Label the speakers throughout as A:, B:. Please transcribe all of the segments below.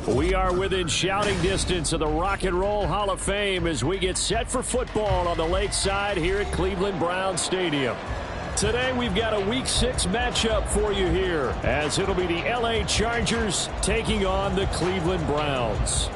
A: We are within shouting distance of the Rock and Roll Hall of Fame as we get set for football on the lakeside here at Cleveland Browns Stadium. Today we've got a Week 6 matchup for you here as it'll be the LA Chargers taking on the Cleveland Browns.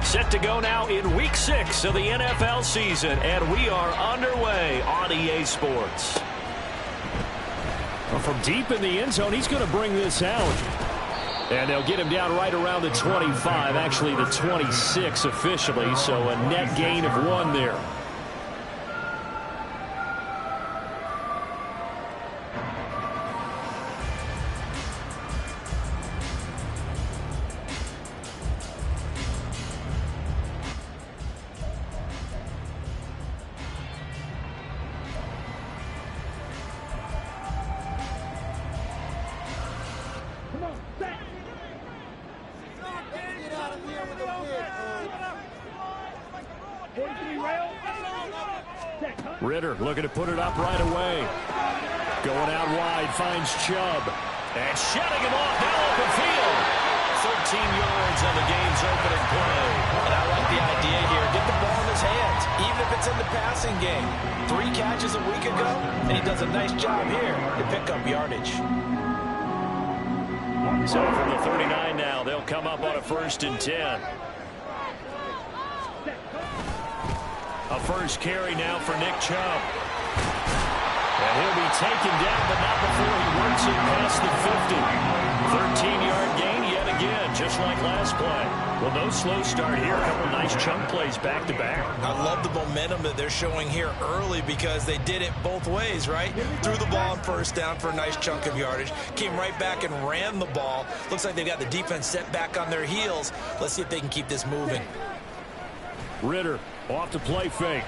A: Set to go now in Week 6 of the NFL season, and we are underway on EA Sports. Well, from deep in the end zone, he's going to bring this out. And they'll get him down right around the 25, actually the 26 officially, so a net gain of 1 there. Ritter looking to put it up right away. Going out wide, finds Chubb. And shutting him off now open field. 13 yards on the game's opening play.
B: And I like the idea here. Get the ball in his hands, even if it's in the passing game. 3 catches a week ago, and he does a nice job here to pick up yardage.
A: So from the 39 now, they'll come up on a 1st and 10. A first carry now for Nick Chubb. And he'll be taken down, but not before he works it past the 50. 13-yard gain yet again, just like last play. Well, no slow start here. A couple nice chunk plays back-to-back.
B: I love the momentum that they're showing here early because they did it both ways, right? Threw the ball on 1st down for a nice chunk of yardage. Came right back and ran the ball. Looks like they've got the defense set back on their heels. Let's see if they can keep this moving.
A: Ritter off to play fake.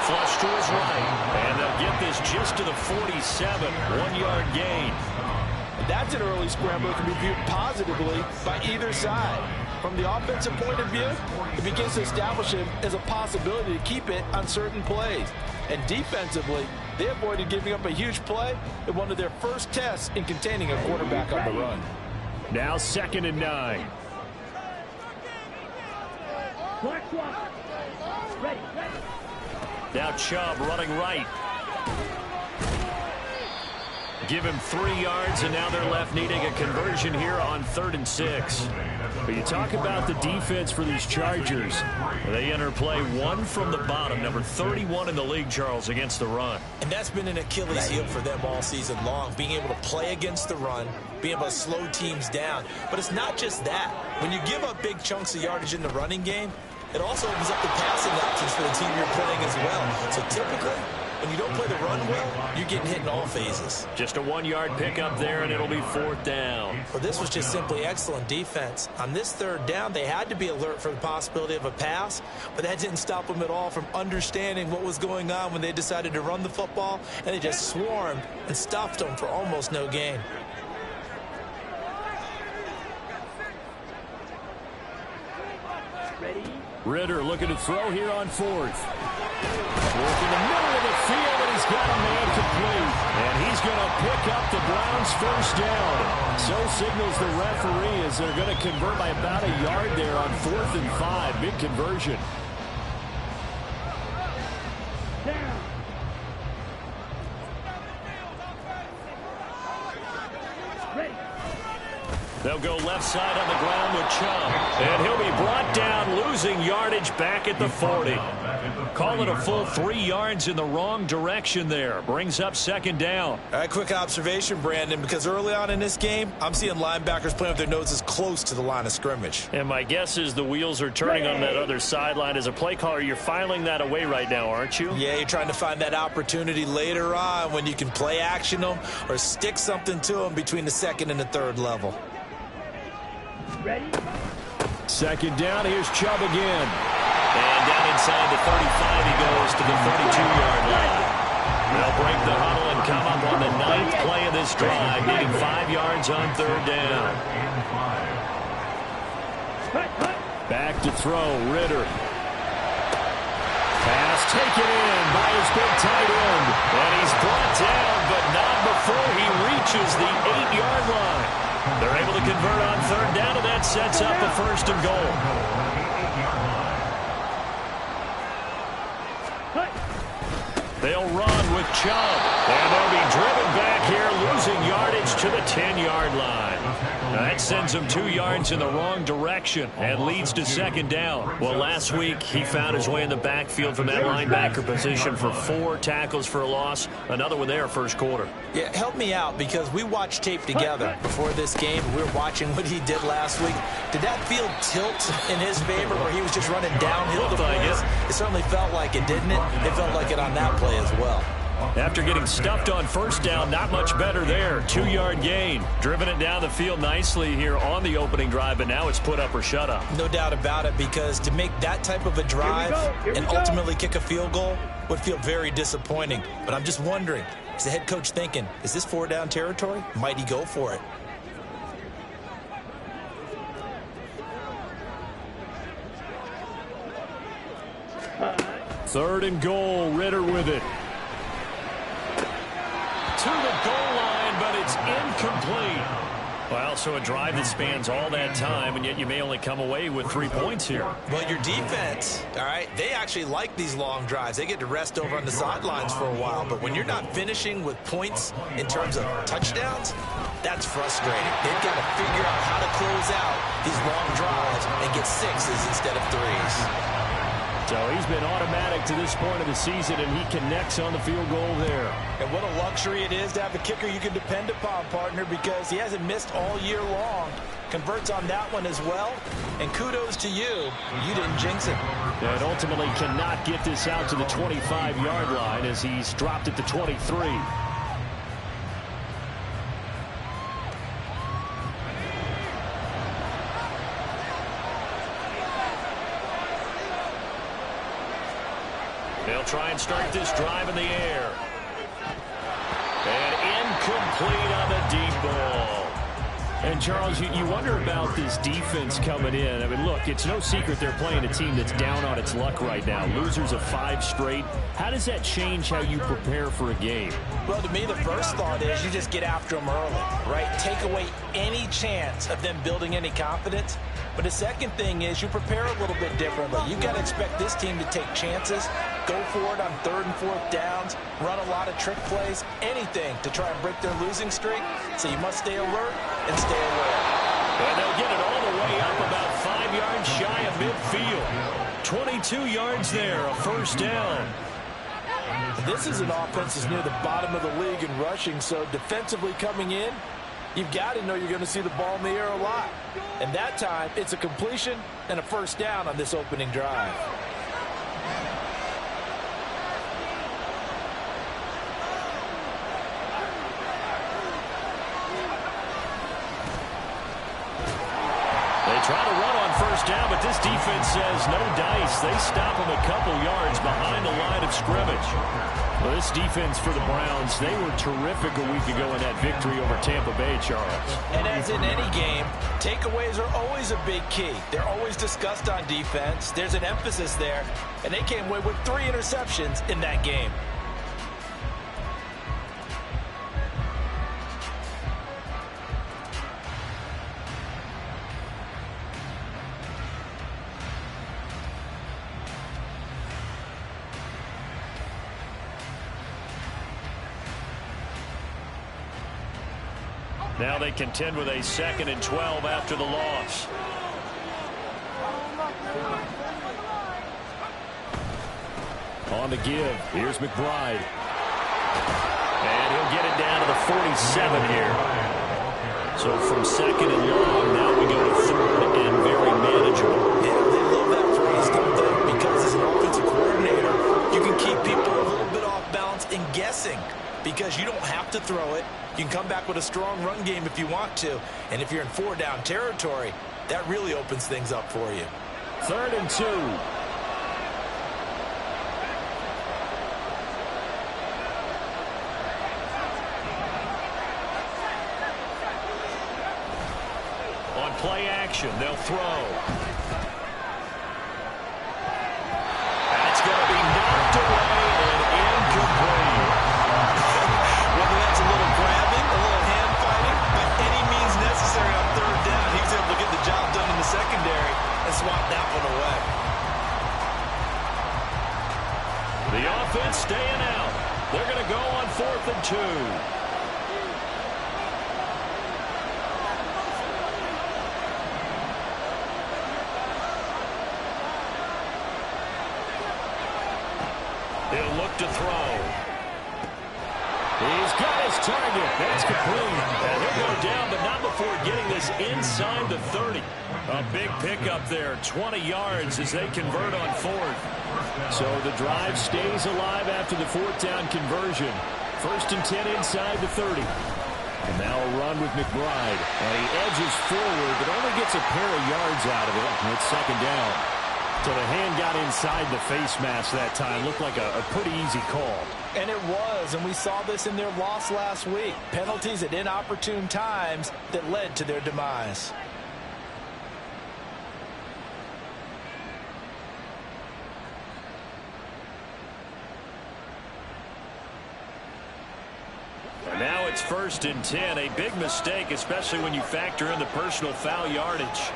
A: Flush to his right. And they'll get this just to the 47. 1-yard gain.
C: That's an early scramble that can be viewed positively by either side. From the offensive point of view, it begins to establish him as a possibility to keep it on certain plays. And defensively, they avoided giving up a huge play in one of their first tests in containing a quarterback on the run.
A: Now 2nd and 9. Now Chubb running right. Give him 3 yards, and now they're left needing a conversion here on 3rd and 6. But you talk about the defense for these Chargers. They enter play 1 from the bottom, number 31 in the league, Charles, against the run.
B: And that's been an Achilles heel for them all season long, being able to play against the run, being able to slow teams down. But it's not just that. When you give up big chunks of yardage in the running game, it also opens up the passing options for the team you're playing as well. So typically, when you don't play the run well, you're getting hit in all phases.
A: Just a 1-yard pickup there, and it'll be 4th down.
B: Well, this was just simply excellent defense. On this 3rd down, they had to be alert for the possibility of a pass, but that didn't stop them at all from understanding what was going on when they decided to run the football, and they just swarmed and stuffed them for almost no gain.
A: Ritter looking to throw here on 4th. Working the middle of the field, and he's got a man complete. And he's going to pick up the Browns' 1st down. So signals the referee as they're going to convert by about a yard there on 4th and 5. Big conversion. They'll go left side on the ground with Chubb. And he'll be brought down, losing yardage back at the 40. Call it a full 3 yards in the wrong direction there. Brings up 2nd down.
B: All right, quick observation, Brandon, because early on in this game, I'm seeing linebackers playing with their noses close to the line of scrimmage.
A: And my guess is the wheels are turning on that other sideline. As a play caller, you're filing that away right now, aren't you?
B: Yeah, you're trying to find that opportunity later on when you can play action them or stick something to them between the 2nd and the 3rd level.
D: Ready?
A: Second down, here's Chubb again.
D: And down inside the 35, he goes to the 32-yard line. They'll break the huddle and come up on the 9th play of this drive, needing 5 yards on 3rd down.
A: Back to throw, Ritter. Pass taken in by his big tight end. And he's brought down, but not before he reaches the 8-yard line. They're able to convert on 3rd down, and that sets up a 1st and goal. They'll run with Chubb, and they'll be driven back here, losing yardage to the 10-yard line. Now that sends him 2 yards in the wrong direction and leads to 2nd down. Well, last week he found his way in the backfield from that linebacker position for 4 tackles for a loss. Another one there, 1st quarter.
B: Yeah, help me out, because we watched tape together before this game. We were watching what he did last week. Did that field tilt in his favor where he was just running downhill to plays? It certainly felt like it, didn't it? It felt like it on that play as well.
A: After getting stuffed on 1st down, not much better there. 2-yard gain. Driven it down the field nicely here on the opening drive, but now it's put up or shut up.
B: No doubt about it, because to make that type of a drive and ultimately kick a field goal would feel very disappointing. But I'm just wondering, is the head coach thinking, is this 4-down territory? Might he go for it?
A: Third and goal, Ritter with it. To the goal line, but it's incomplete. Well, so a drive that spans all that time, and yet you may only come away with 3 points here.
B: Well, your defense, all right, they actually like these long drives. They get to rest over on the sidelines for a while, but when you're not finishing with points in terms of touchdowns, that's frustrating. They've got to figure out how to close out these long drives and get 6s instead of 3s.
A: So he's been automatic to this point of the season, and he connects on the field goal there.
C: And what a luxury it is to have a kicker you can depend upon, partner, because he hasn't missed all year long. Converts on that one as well. And kudos to you. You didn't jinx it.
A: And ultimately cannot get this out to the 25-yard line as he's dropped it to 23. They'll try and start this drive in the air. And incomplete on the deep ball. And, Charles, you wonder about this defense coming in. I mean, look, it's no secret they're playing a team that's down on its luck right now. Losers of 5 straight. How does that change how you prepare for a game?
C: Well, to me, the first thought is you just get after them early, right? Take away any chance of them building any confidence. But the second thing is you prepare a little bit differently. You got to expect this team to take chances, go for it on 3rd and 4th downs, run a lot of trick plays, anything to try and break their losing streak. So you must stay alert and stay aware.
A: And they'll get it all the way up about 5 yards shy of midfield. 22 yards there, a 1st down.
C: This is an offense that's near the bottom of the league in rushing, so defensively coming in, you've got to know you're going to see the ball in the air a lot. And that time, it's a completion and a 1st down on this opening drive.
A: They try to run on 1st down, but this defense says no dice. They stop them a couple yards behind the line of scrimmage. Well, this defense for the Browns, they were terrific a week ago in that victory over Tampa Bay, Charles.
C: And as in any game, takeaways are always a big key. They're always discussed on defense. There's an emphasis there, and they came away with 3 interceptions in that game.
A: Now they contend with a 2nd and 12 after the loss. On the give, here's McBride. And he'll get it down to the 47 here. So from 2nd and long, now we go to 3rd and very manageable.
B: Yeah, they love that phrase, don't they? Because as an offensive coordinator, you can keep people a little bit off balance and guessing. Because you don't have to throw it. You can come back with a strong run game if you want to. And if you're in 4-down territory, that really opens things up for you.
A: 3rd and 2. On play action, they'll throw. That's going to be knocked away and incomplete.
B: Whether that's a little grabbing, a little hand fighting, by any means necessary on 3rd down, he was able to get the job done in the secondary and swat that one away.
A: The offense staying out. They're going to go on 4th and 2. He'll look to throw. He's got his target. That's complete. And he'll go down, but not before getting this inside the 30. A big pickup there, 20 yards as they convert on 4th. So the drive stays alive after the 4th down conversion. 1st and 10 inside the 30. And now a run with McBride. And he edges forward, but only gets a pair of yards out of it. And it's 2nd down. So the hand got inside the face mask that time. Looked like a pretty easy call.
C: And it was, and we saw this in their loss last week. Penalties at inopportune times that led to their demise.
A: And now it's 1st and 10. A big mistake, especially when you factor in the personal foul yardage.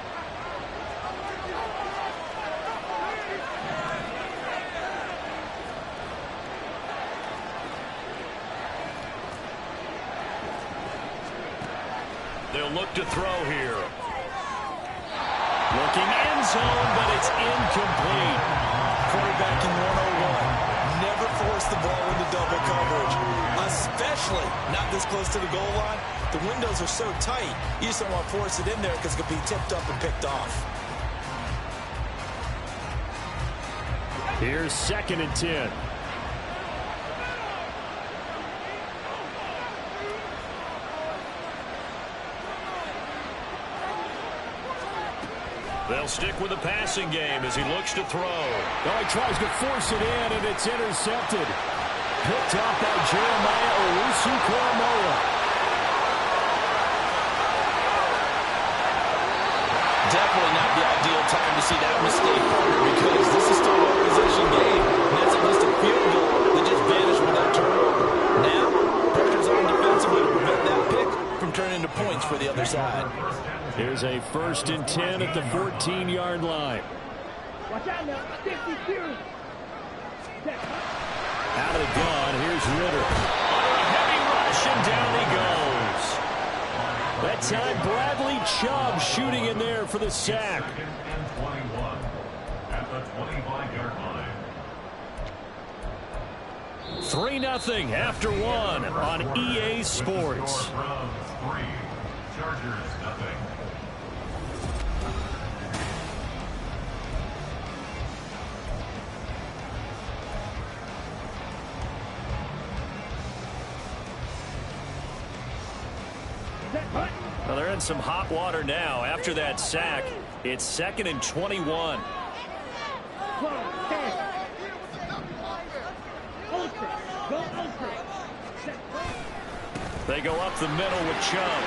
A: They'll look to throw here. Looking end zone, but it's incomplete.
B: Quarterbacking 101. Never force the ball into double coverage, especially not this close to the goal line. The windows are so tight, you just don't want to force it in there because it could be tipped up and picked off.
A: Here's 2nd and 10. They'll stick with the passing game as he looks to throw. Oh, he tries to force it in, and it's intercepted. Picked up by Jeremiah Owusu-Koramoah.
C: Definitely not the ideal time to see that mistake, because this is still a one-possession game. And that's at least a field goal that just vanished without turnover. Now, pressure's on defensively to prevent that pick from turning into points for the other side.
A: Here's a 1st and 10 at the 14-yard line.
E: Watch out now, 52.
A: Out of the gun, here's Ritter. Under a heavy rush, and down he goes. That time, Bradley Chubb shooting in there for the sack.
F: 21 at the 25-yard line.
A: 3-0 after 1 on EA Sports.
F: Browns 3, Chargers nothing.
A: Well, they're in some hot water now. After that sack, it's 2nd and 21. They go up the middle with Chubb.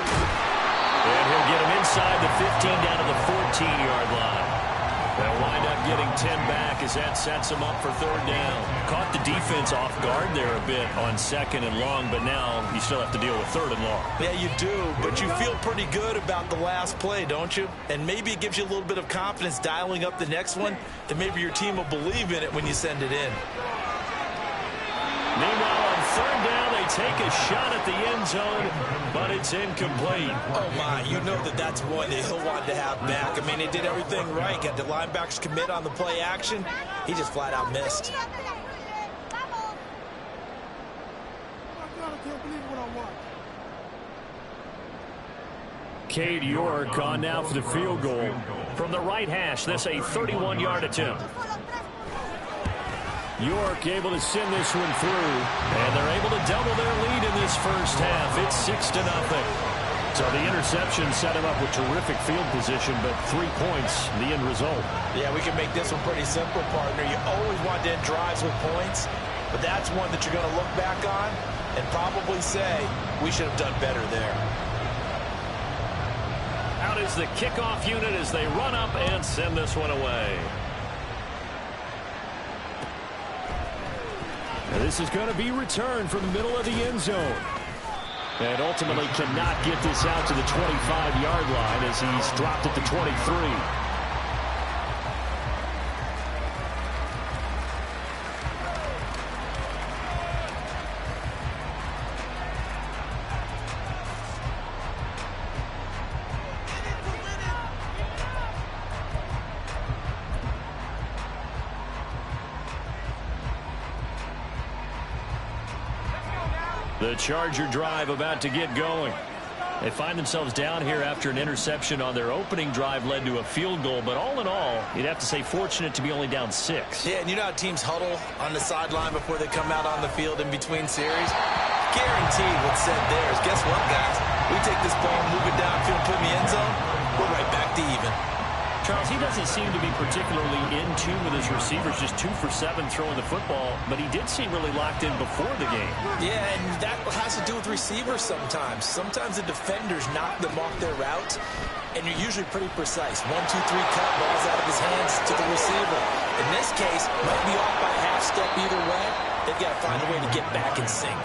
A: And he'll get him inside the 15 down to the 14-yard line. They'll wind up getting 10 back as that sets them up for 3rd down. Caught the defense off guard there a bit on 2nd and long, but now you still have to deal with 3rd and long.
B: Yeah, you do, but you feel pretty good about the last play, don't you? And maybe it gives you a little bit of confidence dialing up the next one, that maybe your team will believe in it when you send it in.
A: Meanwhile, on 3rd down, they take a shot at the end zone, but it's incomplete.
B: Oh, my, you know that's one that he'll want to have back. I mean, he did everything right. Got the linebackers commit on the play action. He just flat out missed.
A: Cade York on now for the field goal. From the right hash, that's a 31-yard attempt. York able to send this one through, and they're able to double their lead in this first half. It's 6-0. So the interception set him up with terrific field position, but 3 points, the end result.
B: Yeah, we can make this one pretty simple, partner. You always want to end drives with points, but that's one that you're going to look back on and probably say, we should have done better there.
A: Out is the kickoff unit as they run up and send this one away. And this is going to be returned from the middle of the end zone. And ultimately cannot get this out to the 25-yard line as he's dropped at the 23. The Charger drive about to get going. They find themselves down here after an interception on their opening drive led to a field goal. But all in all, you'd have to say fortunate to be only down 6.
B: Yeah, and you know how teams huddle on the sideline before they come out on the field in between series? Guaranteed what's said there is, guess what, guys? We take this ball, move it downfield, put it in the end zone, we're right back to even.
A: Charles, he doesn't seem to be particularly in tune with his receivers, just 2 for 7 throwing the football, but he did seem really locked in before the game.
B: Yeah, and that has to do with receivers sometimes. Sometimes the defenders knock them off their route, and you're usually pretty precise. 1, 2, 3 cut, balls out of his hands to the receiver. In this case, might be off by a half step either way. They've got to find a way to get back in sync.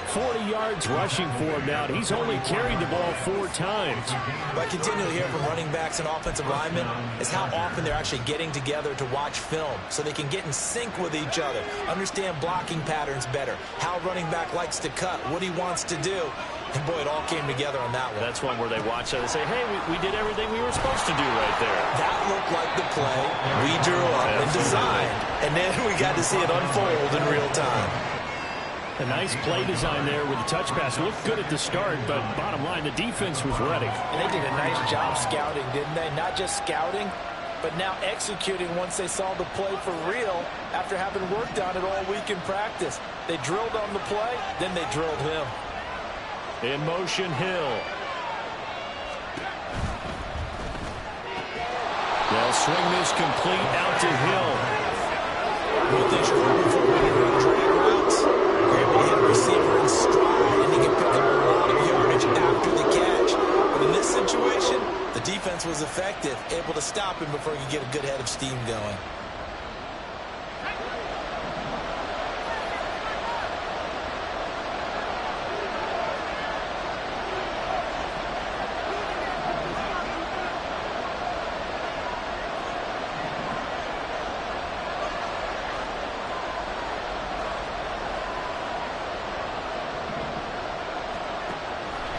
A: 40 yards rushing for him now. He's only carried the ball 4 times.
B: What I continually hear from running backs and offensive linemen is how often they're actually getting together to watch film so they can get in sync with each other, understand blocking patterns better, how a running back likes to cut, what he wants to do. And, boy, it all came together on that one.
A: That's one where they watch it and say, hey, we did everything we were supposed to do right there.
B: That looked like the play we drew up and designed. And then we got to see it unfold in real time.
A: A nice play design there with the touch pass. Looked good at the start, but bottom line, the defense was ready.
C: And they did a nice job scouting, didn't they? Not just scouting, but now executing once they saw the play for real after having worked on it all week in practice. They drilled on the play, then they drilled him.
A: In motion, Hill. They'll swing this complete out to Hill.
B: What they struggle for winning on drag routes, you're able to hit a receiver in stride, and he can pick up a lot of yardage after the catch. But in this situation, the defense was effective, able to stop him before he could get a good head of steam going.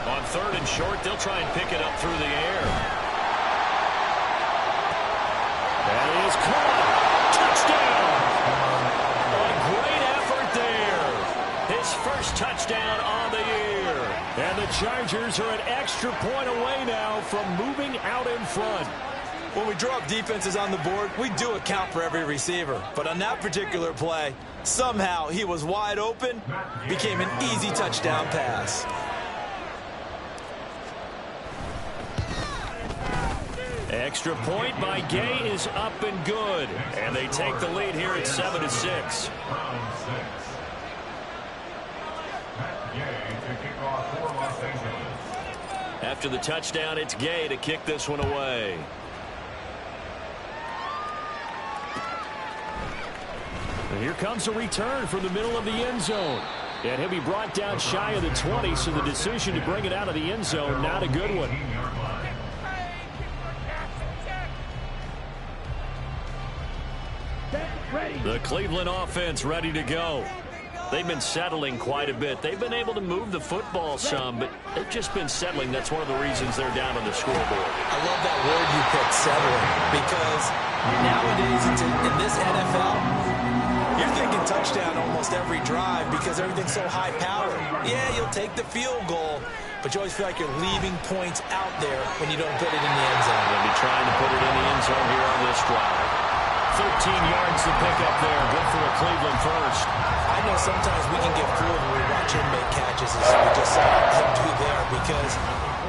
A: On 3rd and short, they'll try and pick it up through the air. That is caught. Touchdown. A great effort there. His first touchdown on the year. And the Chargers are an extra point away now from moving out in front.
B: When we draw up defenses on the board, we do account for every receiver. But on that particular play, somehow he was wide open, became an easy touchdown pass.
A: Extra point by Gay is up and good. And they take the lead here at 7-6. After the touchdown, it's Gay to kick this one away. And here comes a return from the middle of the end zone. And he'll be brought down shy of the 20, so the decision to bring it out of the end zone, not a good one. The Cleveland offense ready to go. They've been settling quite a bit. They've been able to move the football some, but they've just been settling. That's one of the reasons they're down on the scoreboard.
B: I love that word you picked, settling, because nowadays in this NFL, you're thinking touchdown almost every drive because everything's so high-powered. Yeah, you'll take the field goal, but you always feel like you're leaving points out there when you don't put it in the end zone.
A: They'll be trying to put it in the end zone here on this drive. 13 yards to pick up there. Good for a Cleveland first.
B: I know sometimes we can get fooled when we watch him make catches, as we just saw him do there, because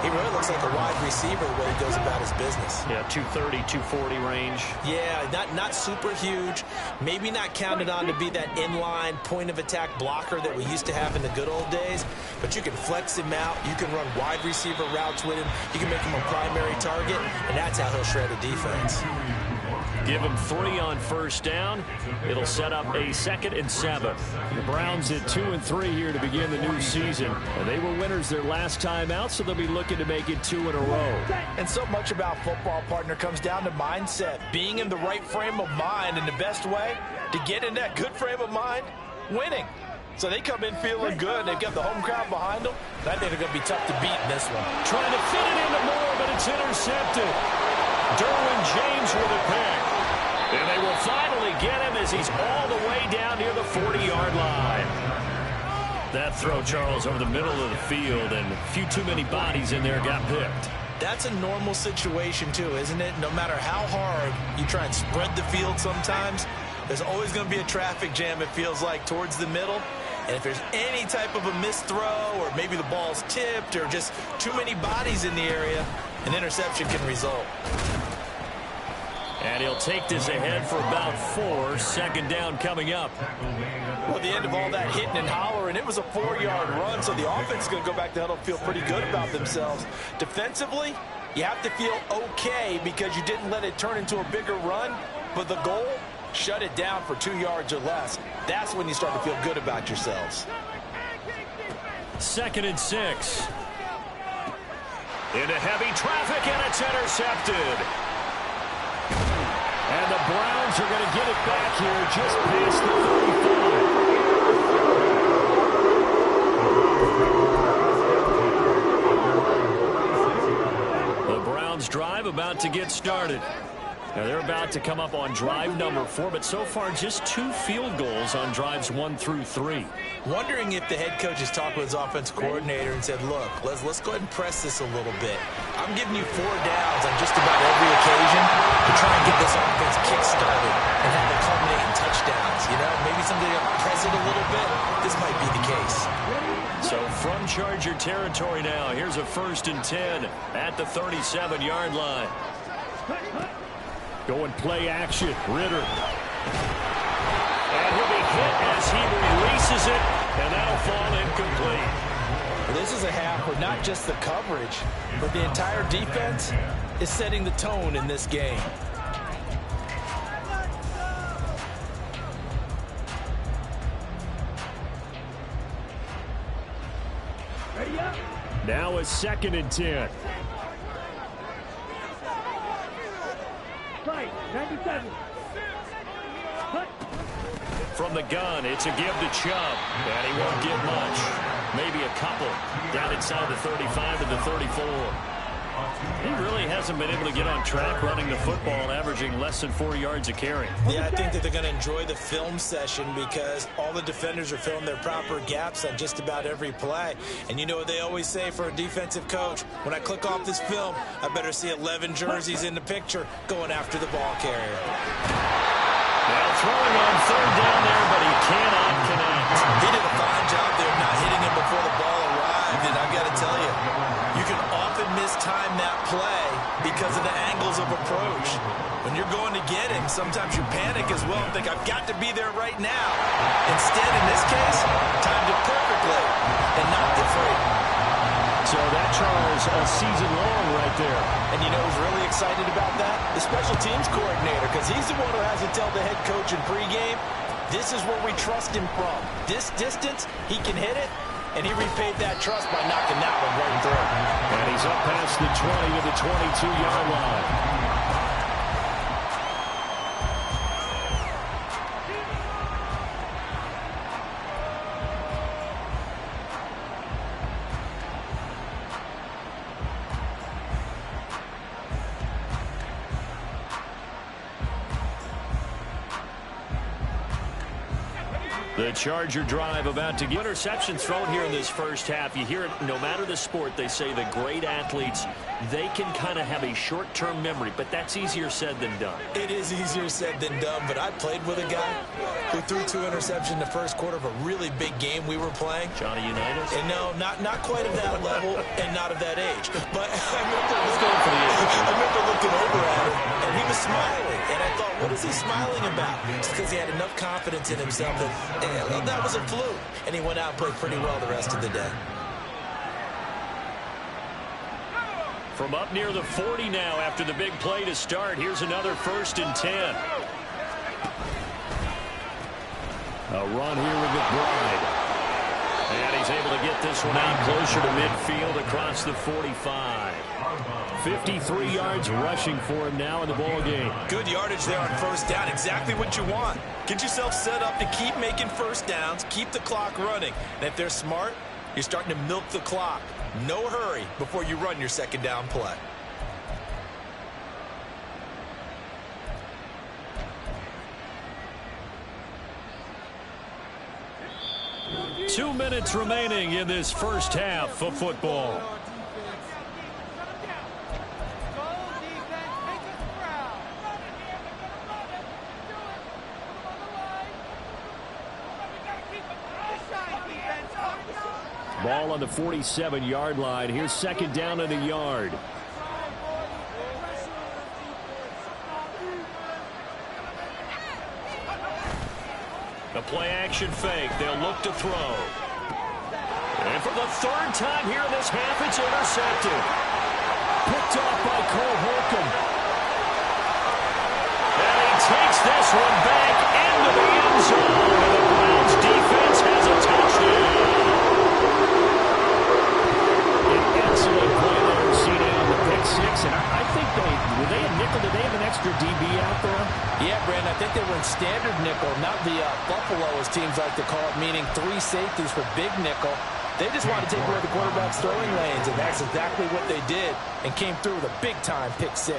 B: He really looks like a wide receiver the way he goes about his business.
D: Yeah, 230, 240 range.
B: Yeah, not super huge. Maybe not counted on to be that inline point-of-attack blocker that we used to have in the good old days. But you can flex him out. You can run wide receiver routes with him. You can make him a primary target, and that's how he'll shred a defense.
D: Give him 3 on first down. It'll set up a 2nd and 7.
A: The Browns at 2-3 here to begin the new season. They were winners their last time out, so they'll be looking to make it 2 in a row.
C: And so much about football, partner, comes down to mindset. Being in the right frame of mind, and the best way to get in that good frame of mind, winning. So they come in feeling good. They've got the home crowd behind them. I think they're going to be tough to beat in this one.
A: Trying to fit it into Moore, but it's intercepted. Derwin James with a pick. And they will finally get him as he's all the way down near the 40-yard line. That throw, Charles, over the middle of the field, and a few too many bodies in there got picked.
B: That's a normal situation, too, isn't it? No matter how hard you try and spread the field sometimes, there's always going to be a traffic jam, it feels like, towards the middle. And if there's any type of a missed throw, or maybe the ball's tipped, or just too many bodies in the area, an interception can result.
A: And he'll take this ahead for about 4. 2nd down coming up.
C: Well, at the end of all that hitting and hollering, it was a 4-yard run, so the offense is going to go back to huddle and feel pretty good about themselves. Defensively, you have to feel okay because you didn't let it turn into a bigger run, but the goal, shut it down for 2 yards or less. That's when you start to feel good about yourselves.
A: 2nd and 6. Into heavy traffic, and it's intercepted. And the Browns are going to get it back here just past the 35. The Browns drive about to get started. Now they're about to come up on drive number 4, but so far just 2 field goals on drives 1 through 3.
B: Wondering if the head coach has talked with his offensive coordinator and said, look, let's go ahead and press this a little bit. I'm giving you 4 downs on just about every occasion to try and get this offense kick-started and have it culminate in touchdowns. You know, maybe somebody will press it a little bit. This might be the case.
A: So from Charger territory now, here's a 1st and 10 at the 37-yard line. Going play action, Ritter. And he'll be hit as he releases it, and that'll fall incomplete.
C: This is a half where not just the coverage, but the entire defense is setting the tone in this game.
A: Now a 2nd and 10.
E: Fight, 97.
A: From the gun, it's a give to Chubb, and he won't get much. Maybe a couple down inside the 35 to the 34. He really hasn't been able to get on track running the football, averaging less than 4 yards a carry.
B: Yeah, I think that they're going to enjoy the film session because all the defenders are filling their proper gaps on just about every play. And you know what they always say for a defensive coach? When I click off this film, I better see 11 jerseys in the picture going after the ball carrier.
A: Well, throwing on 3rd down there, but he cannot connect.
B: He did a fine job there of not hitting him before the ball arrived, and I've got to tell you, you can often mistime that play because of the angles of approach. When you're going to get him, sometimes you panic as well and think, I've got to be there right now. Instead, in this case, timed it perfectly and knocked it free.
A: So that, Charles, a season long right there.
C: And you know who's really excited about that? The special teams coordinator, because he's the one who has to tell the head coach in pregame, this is where we trust him from. This distance, he can hit it, and he repaid that trust by knocking that one right through.
A: And he's up past the 20 to the 22-yard line. The Charger drive about to get interceptions thrown here in this first half. You hear it no matter the sport. They say the great athletes, they can kind of have a short-term memory, but that's easier said than done.
B: It is easier said than done, but I played with a guy who threw 2 interceptions in the first quarter of a really big game we were playing.
A: Johnny Unitas?
B: And no, not quite of that level and not of that age. But I remember looking over at him, and he was smiling. And I thought, what is he smiling about? It's because he had enough confidence in himself that that was a fluke. And he went out and played pretty well the rest of the day.
A: From up near the 40 now after the big play to start. Here's another 1st and 10. A run here with McBride. And he's able to get this one out closer to midfield across the 45. 53 yards rushing for him now in the ball game.
B: Good yardage there on 1st down. Exactly what you want. Get yourself set up to keep making 1st downs, keep the clock running. And if they're smart, you're starting to milk the clock. No hurry before you run your 2nd down play.
A: Two minutes remaining in this first half of football. Ball on the 47-yard line. Here's 2nd down and a yard. The play-action fake. They'll look to throw. And for the 3rd time here in this half, it's intercepted. Picked off by Cole Holcomb. And he takes this one back into the end zone. And the Browns defense has a touchdown. Excellent play there, seen on the pick 6, and I think were they a nickel? Did they have an extra DB out there?
C: Yeah, Brandon, I think they were in standard nickel, not the Buffalo, as teams like to call it, meaning 3 safeties for big nickel. They just wanted to take away the quarterback's throwing lanes, and that's exactly what they did, and came through with a big-time pick 6.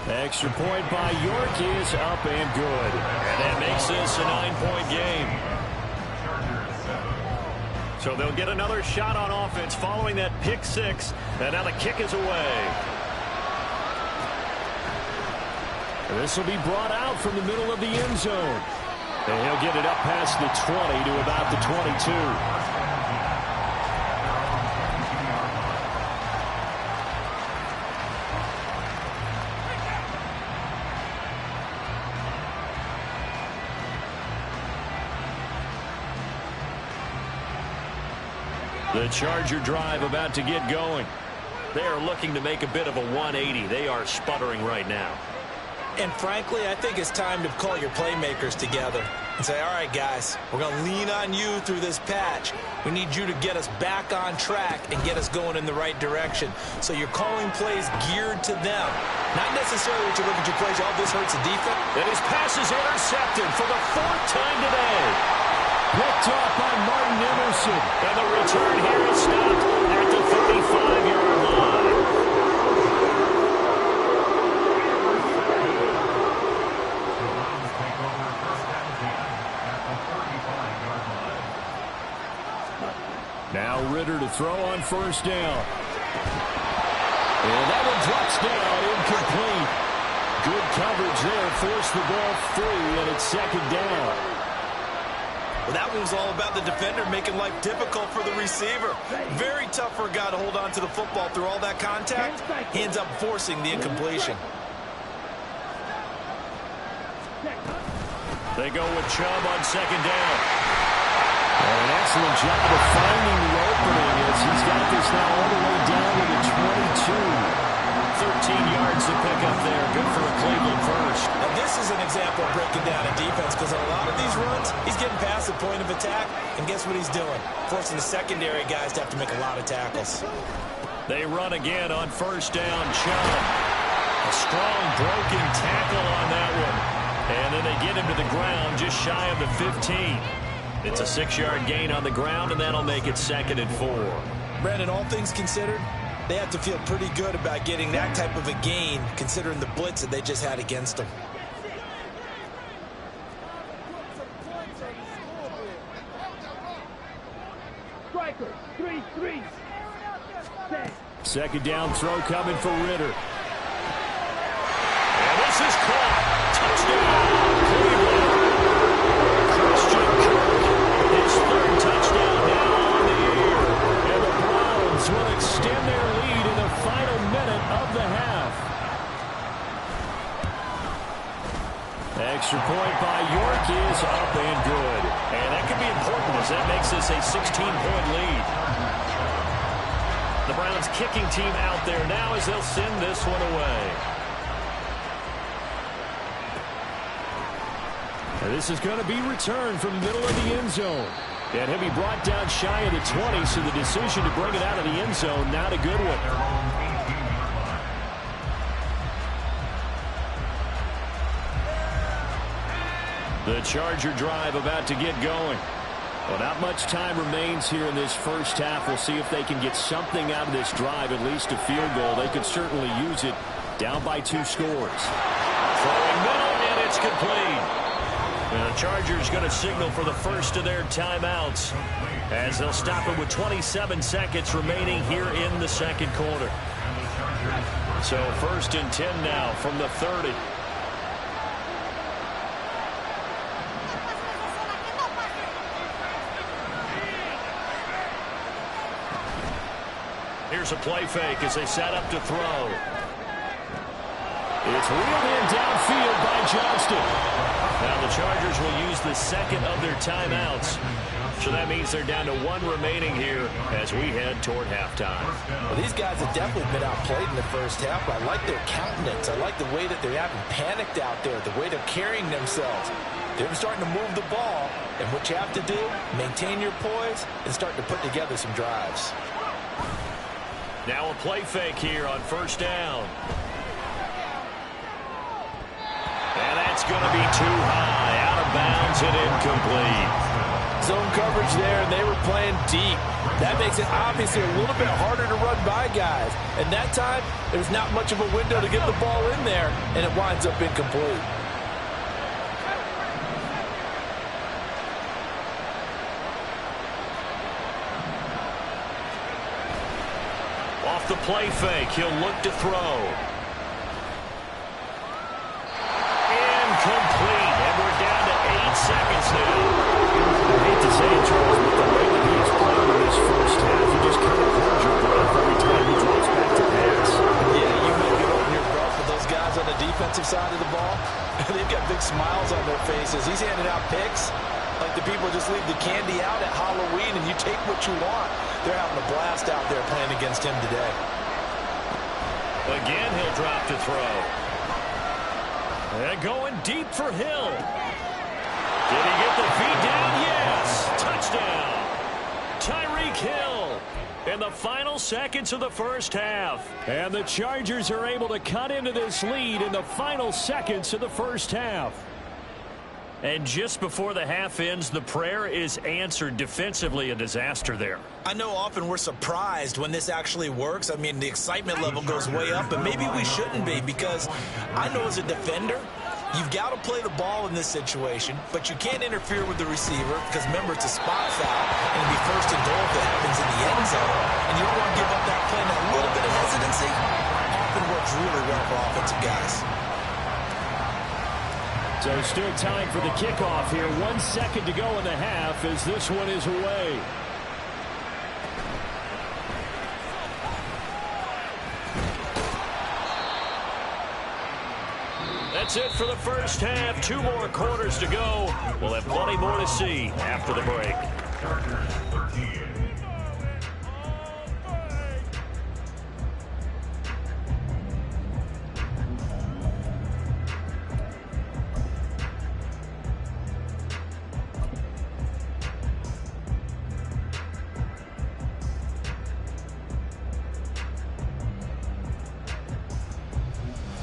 A: Extra point by York is up and good, and that makes this a 9-point game. So they'll get another shot on offense following that pick 6. And now the kick is away. This will be brought out from the middle of the end zone. And he'll get it up past the 20 to about the 22. The Charger drive about to get going. They are looking to make a bit of a 180. They are sputtering right now.
B: And frankly, I think it's time to call your playmakers together and say, all right, guys, we're going to lean on you through this patch. We need you to get us back on track and get us going in the right direction. So you're calling plays geared to them. Not necessarily to look at your plays, oh, this hurts the defense.
A: And his pass is intercepted for the 4th time today. Picked off by Martin Emerson. And the return here is stopped at the 35-yard line. Now Ritter to throw on 1st down. And that one drops down, incomplete. Good coverage there, forced the ball free, and it's 2nd down.
B: Well, that one was all about the defender making life difficult for the receiver. Very tough for a guy to hold on to the football through all that contact. He ends up forcing the incompletion.
A: They go with Chubb on 2nd down. And an excellent job of finding the opening as he's got this now all the way down to the 22. 13 yards to pick up there. Good for a Cleveland first.
B: Now, this is an example of breaking down in defense because on a lot of these runs, he's getting past the point of attack, and guess what he's doing? Forcing the secondary guys to have to make a lot of tackles.
A: They run again on 1st down. Chubb. A strong broken tackle on that one. And then they get him to the ground just shy of the 15. It's a 6-yard gain on the ground, and that'll make it 2nd and 4.
B: Brandon, all things considered, they have to feel pretty good about getting that type of a gain, considering the blitz that they just had against them.
E: 3-3.
A: Second down throw coming for Ritter.
D: And this is caught. Touchdown, Cleveland. Christian Kirk, his third touchdown now on the year.
A: And the Browns will extend their lead in the final minute of the half. Extra point by York is up and good.
D: And that could be important as that makes this a 16-point lead. The Browns kicking team out there now as they'll send this one away.
A: And this is going to be returned from the middle of the end zone. And he'll be brought down shy of the 20, so the decision to bring it out of the end zone, not a good one. The Charger drive about to get going. Well, not much time remains here in this first half. We'll see if they can get something out of this drive, at least a field goal. They could certainly use it. Down by 2 scores.
D: Throwing middle, and it's complete. And the Chargers going to signal for the first of their timeouts as they'll stop it with 27 seconds remaining here in the second quarter. So 1st and 10 now from the 30. Here's a play fake as they set up to throw.
A: It's reeled in downfield by Johnston.
D: Now the Chargers will use the second of their timeouts. So that means they're down to 1 remaining here as we head toward halftime.
B: Well, these guys have definitely been outplayed in the first half, but I like their countenance. I like the way that they haven't panicked out there, the way they're carrying themselves. They're starting to move the ball, and what you have to do, maintain your poise and start to put together some drives.
D: Now a play fake here on 1st down. And that's going to be too high, out of bounds and incomplete.
C: Zone coverage there, and they were playing deep. That makes it obviously a little bit harder to run by guys. And that time, there's not much of a window to get the ball in there, and it winds up incomplete.
D: Off the play fake, he'll look to throw. Incomplete, and we're down to 8 seconds now.
A: I hate to say it, Charles, but the way that he has played in this first half, you just kind of hold your breath every time he drops back to pass.
B: Yeah, you may get over your breath with those guys on the defensive side of the ball. They've got big smiles on their faces. He's handing out picks like the people just leave the candy out at Halloween and you take what you want. They're having a blast out there playing against him today.
D: Again, he'll drop to throw. And going deep for Hill. Did he get the feet down? Yes. Touchdown. Tyreek Hill in the final seconds of the first half.
A: And the Chargers are able to cut into this lead in the final seconds of the first half.
D: And just before the half ends, the prayer is answered. Defensively, a disaster there.
B: I know often we're surprised when this actually works. I mean, the excitement level goes way up, but maybe we shouldn't be, because I know as a defender, you've got to play the ball in this situation, but you can't interfere with the receiver because, remember, it's a spot foul, and it'll be 1st and goal if it happens in the end zone, and you don't want to give up that play. Now, a little bit of hesitancy often works really well for offensive guys.
A: So still time for the kickoff here. 1 second to go in the half as this one is away.
D: That's it for the first half. 2 more quarters to go. We'll have plenty more to see after the break.
F: Chargers 13.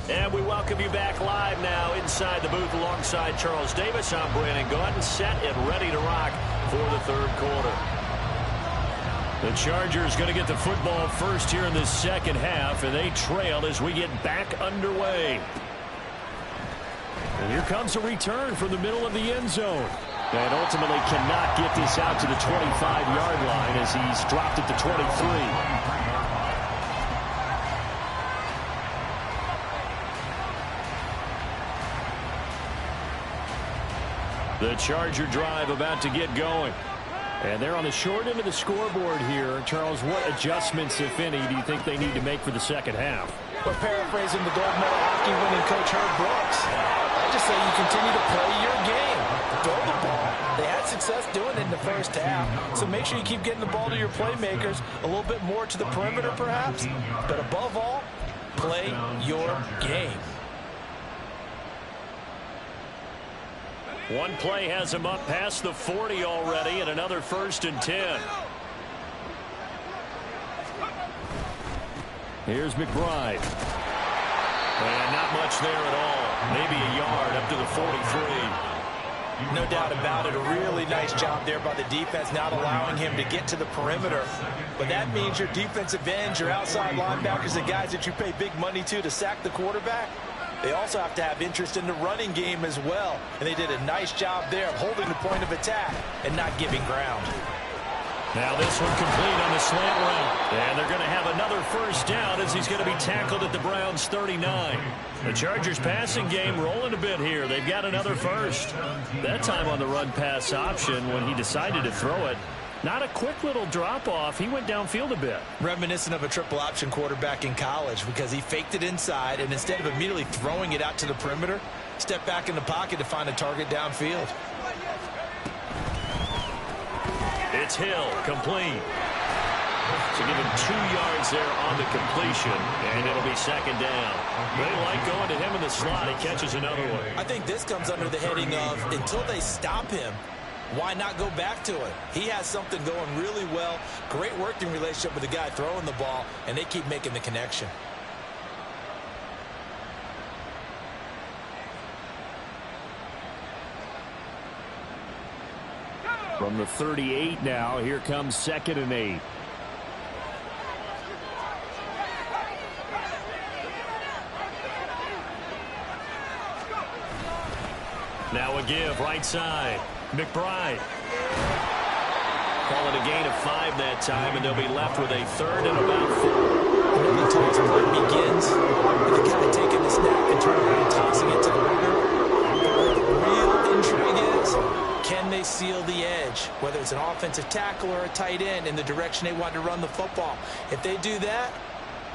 D: And we welcome you back live now inside the booth alongside Charles Davis. I'm Brandon Gaudin, set and ready to rock for the third quarter. The Chargers going to get the football first here in this second half, and they trail as we get back underway.
A: And here comes a return from the middle of the end zone. And ultimately cannot get this out to the 25-yard line as he's dropped at the 23. The Charger drive about to get going. And they're on the short end of the scoreboard here. Charles, what adjustments, if any, do you think they need to make for the second half?
C: We're paraphrasing the gold medal hockey winning coach Herb Brooks. I just say you continue to play your game. Throw the ball. They had success doing it in the first half. So make sure you keep getting the ball to your playmakers, a little bit more to the perimeter perhaps. But above all, play your game.
A: One play has him up past the 40 already, and another 1st and 10. Here's McBride. And not much there at all. Maybe a yard up to the 43.
B: No doubt about it. A really nice job there by the defense, not allowing him to get to the perimeter. But that means your defensive ends, your outside linebackers, the guys that you pay big money to sack the quarterback, they also have to have interest in the running game as well. And they did a nice job there of holding the point of attack and not giving ground.
A: Now this one complete on the slant route. And they're going to have another 1st down as he's going to be tackled at the Browns' 39. The Chargers passing game rolling a bit here. They've got another 1st. That time on the run-pass option when he decided to throw it. Not a quick little drop-off. He went downfield a bit.
B: Reminiscent of a triple option quarterback in college because he faked it inside, and instead of immediately throwing it out to the perimeter, stepped back in the pocket to find a target downfield.
A: It's Hill, complete. So give him 2 yards there on the completion, and it'll be 2nd down. They like going to him in the slot. He catches another one.
B: I think this comes under the heading of until they stop him, why not go back to it? He has something going really well. Great working relationship with the guy throwing the ball, and they keep making the connection.
A: From the 38 now, here comes 2nd and 8. Now a give, right side. McBride. Call it a gain of 5 that time, and they'll be left with a 3rd and about 4.
B: The toss play begins with the guy taking the snap and turning around and tossing it to the runner. The real intrigue is, can they seal the edge, whether it's an offensive tackle or a tight end, in the direction they want to run the football? If they do that,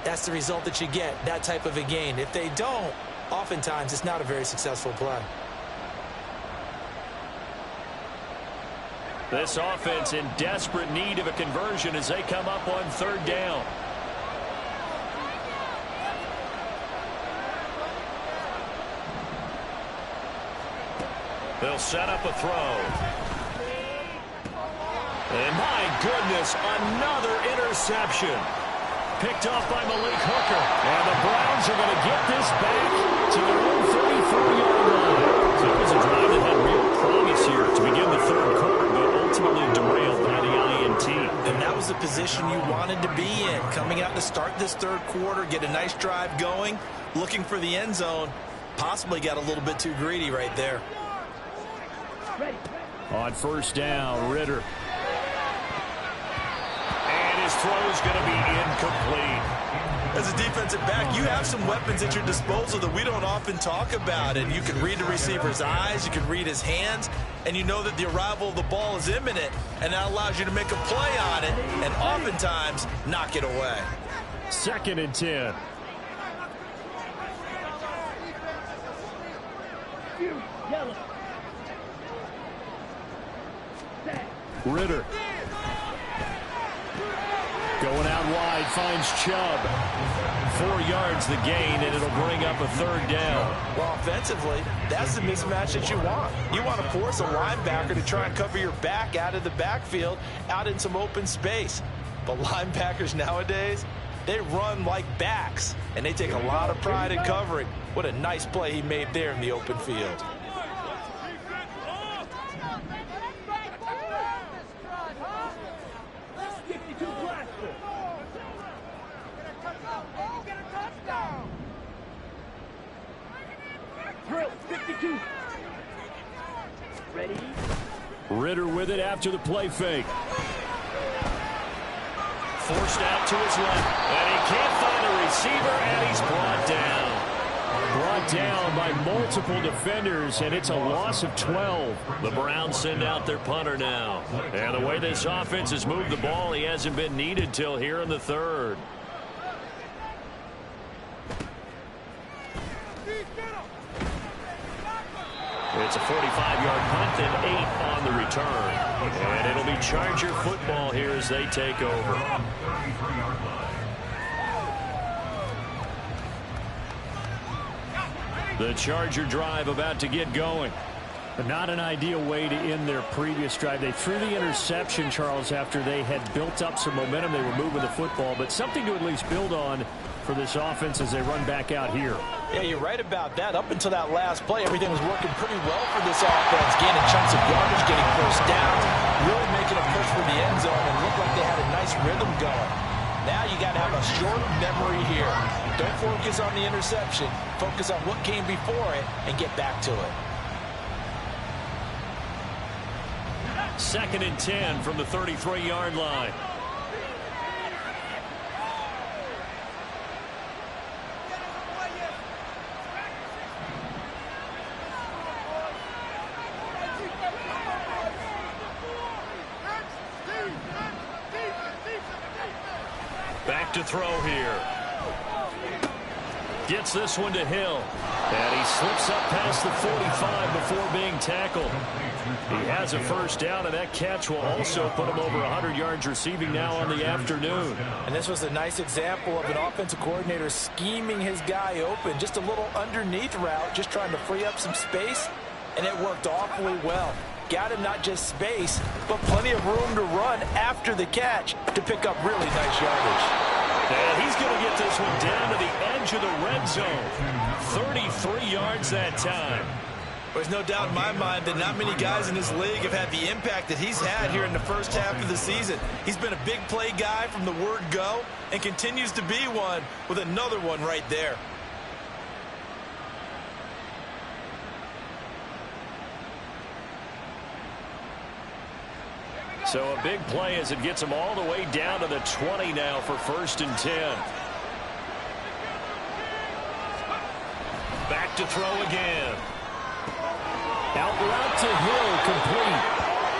B: that's the result that you get, that type of a gain. If they don't, oftentimes it's not a very successful play.
A: This offense in desperate need of a conversion as they come up on 3rd down. They'll set up a throw. And my goodness, another interception. Picked off by Malik Hooker. And the Browns are going to get this back to their own 34-yard line. So it was a drive that had real promise here to begin the 3rd quarter, but ultimately derailed by the INT.
B: And that was the position you wanted to be in. Coming out to start this 3rd quarter, get a nice drive going, looking for the end zone. Possibly got a little bit too greedy right there.
A: On 1st down, Ritter. And his throw's going to be incomplete.
B: As a defensive back, you have some weapons at your disposal that we don't often talk about. And you can read the receiver's eyes, you can read his hands, and you know that the arrival of the ball is imminent. And that allows you to make a play on it and oftentimes knock it away.
A: 2nd and 10. Ritter. Going out wide, finds Chubb. 4 yards the gain, and it'll bring up a 3rd down.
B: Well, offensively, that's the mismatch that you want. You want to force a linebacker to try and cover your back out of the backfield, out in some open space. But linebackers nowadays, they run like backs, and they take a lot of pride in covering. What a nice play he made there in the open field.
E: Drill, 52. Ready?
A: Ritter with it after the play fake.
D: Forced out to his left. And he can't find a receiver, and he's brought down.
A: Brought down by multiple defenders, and it's a loss of 12.
D: The Browns send out their punter now. And the way this offense has moved the ball, he hasn't been needed till here in the third. It's a 45-yard punt and 8 on the return. And it'll be Charger football here as they take over.
A: The Charger drive about to get going. But not an ideal way to end their previous drive. They threw the interception, Charles, after they had built up some momentum. They were moving the football, but something to at least build on for this offense as they run back out here.
C: Yeah, you're right about that. Up until that last play, everything was working pretty well for this offense. Gaining chunks of yardage, getting first downs, really making a push for the end zone, and looked like they had a nice rhythm going. Now you got to have a short memory here. Don't focus on the interception. Focus on what came before it and get back to it.
D: 2nd and 10 from the 33-yard line. Back to throw here. Gets this one to Hill. And he slips up past the 45 before being tackled. He has a first down, and that catch will also put him over 100 yards receiving now on the afternoon.
C: And this was a nice example of an offensive coordinator scheming his guy open. Just a little underneath route, just trying to free up some space, and it worked awfully well. Got him not just space, but plenty of room to run after the catch to pick up really nice yardage.
D: And he's going to get this one down to the edge of the red zone. 33 yards that time.
B: There's no doubt in my mind that not many guys in this league have had the impact that he's had here in the first half of the season. He's been a big play guy from the word go and continues to be one with another one right there.
D: So a big play as it gets him all the way down to the 20 now for 1st and 10. Back to throw again.
A: Out route to Hill, complete.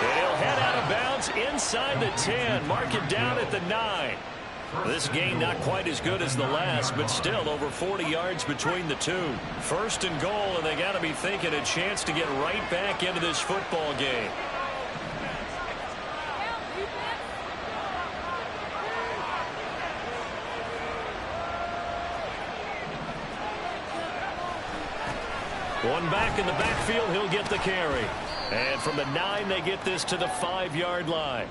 D: And he'll head out of bounds inside the 10. Mark it down at the 9. This game not quite as good as the last, but still over 40 yards between the two. 1st and goal, and they got to be thinking a chance to get right back into this football game. One back in the backfield, he'll get the carry. And from the 9, they get this to the 5-yard line.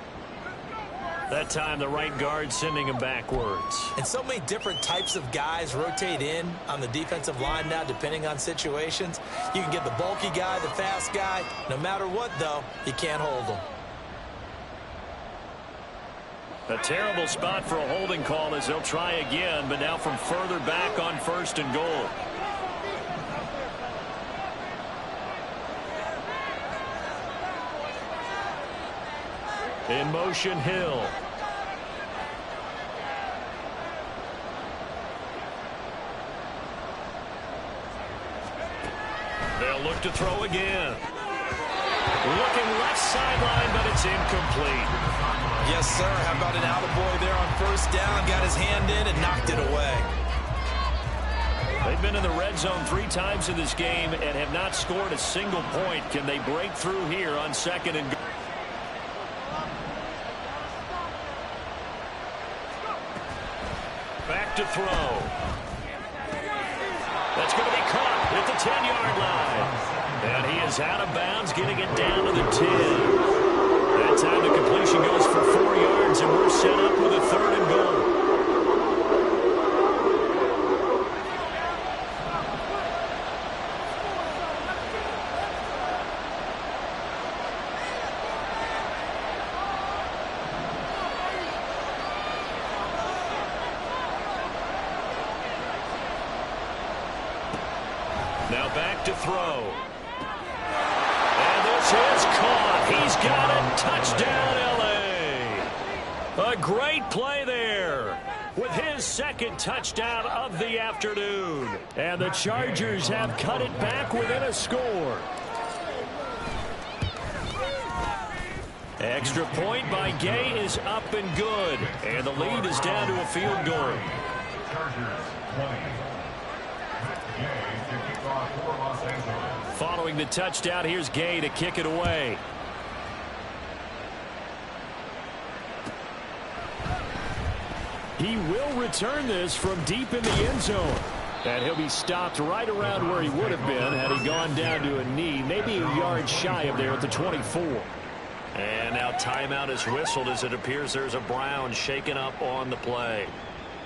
D: That time, the right guard sending him backwards.
B: And so many different types of guys rotate in on the defensive line now, depending on situations. You can get the bulky guy, the fast guy. No matter what, though, you can't hold them.
D: A terrible spot for a holding call as they'll try again, but now from further back on 1st and goal. In motion, Hill. They'll look to throw again. Looking left sideline, but it's incomplete.
B: Yes, sir. How about an attaboy there on 1st down? Got his hand in and knocked it away.
D: They've been in the red zone 3 times in this game and have not scored a single point. Can they break through here on 2nd and goal? Back to throw. That's going to be caught at the 10-yard line. And he is out of bounds, getting it down to the 10. That time the completion goes for 4 yards, and we're set up with a 3rd and goal. Now back to throw. And this is caught. He's
A: got it. Touchdown, L.A. A great play there with his second touchdown of the afternoon. And the Chargers have cut it back within a score. Extra point by Gay is up and good. And the lead is down to a field goal.
F: Chargers 20. Gay to kick off for Los Angeles.
A: Following the touchdown, here's Gay to kick it away. He will return this from deep in the end zone. And he'll be stopped right around where he would have been had he gone down to a knee, maybe a yard shy of there at the 24. And now timeout is whistled as it appears there's a Brown shaken up on the play.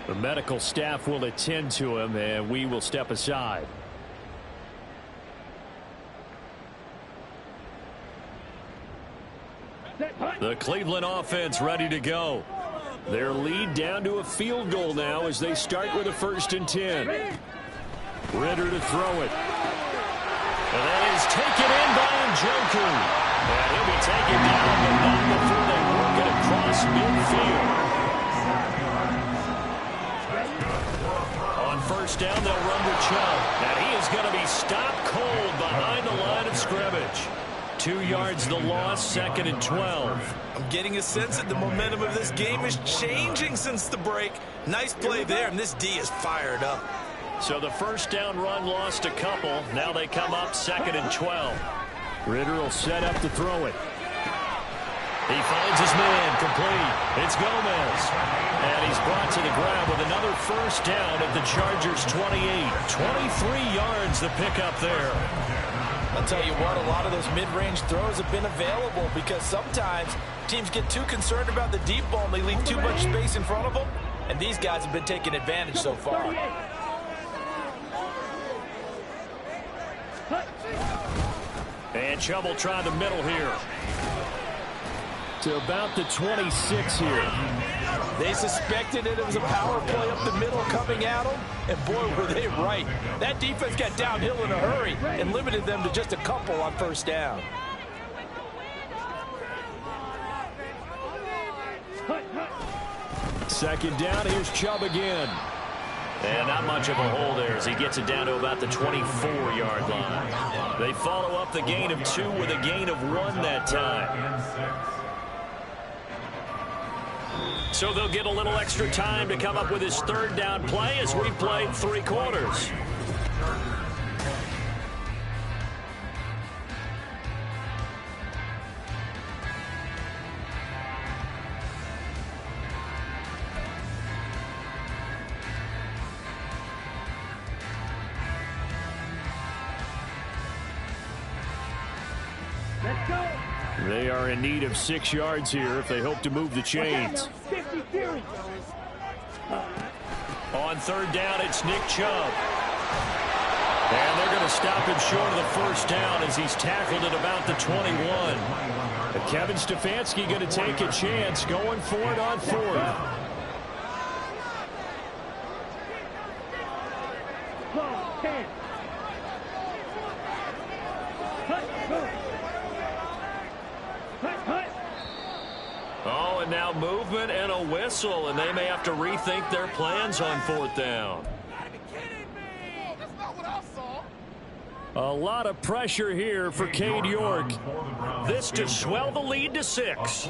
A: The medical staff will attend to him, and we will step aside. The Cleveland offense ready to go. Their lead down to a field goal now as they start with a 1st and 10. Ritter to throw it. And that is taken in by Njoku. And he'll be taken down, but not before they work it across midfield. On 1st down, they'll run with Chubb. And he is going to be stopped cold behind the line of scrimmage. 2 yards the loss, 2nd and 12.
B: I'm getting a sense that the momentum of this game is changing since the break. Nice play there, and this D is fired up.
A: So the 1st down run lost a couple. Now they come up 2nd and 12. Ritter will set up to throw it. He finds his man, complete. It's Gomez. And he's brought to the ground with another 1st down at the Chargers 28. 23 yards the pickup there.
C: I'll tell you what, a lot of those mid-range throws have been available because sometimes teams get too concerned about the deep ball and they leave too much space in front of them. And these guys have been taking advantage so far.
A: And Chubb will try the middle here. To about the 26 here.
C: They suspected it was a power play up the middle coming at them, and boy, were they right. That defense got downhill in a hurry and limited them to just a couple on 1st down.
A: Second down, here's Chubb again. And not much of a hole there as he gets it down to about the 24-yard line. They follow up the gain of 2 with a gain of 1 that time. So they'll get a little extra time to come up with his 3rd down play as we played 3 quarters.
E: Let's go.
A: They are in need of 6 yards here if they hope to move the chains. On 3rd down, it's Nick Chubb. And they're going to stop him short of the 1st down as he's tackled at about the 21. And Kevin Stefanski going to take a chance going for it on 4th. Oh, and now movement and a whistle, and they may have to rethink their plans on 4th down. A lot of pressure here for Cade York. This to swell the lead to 6.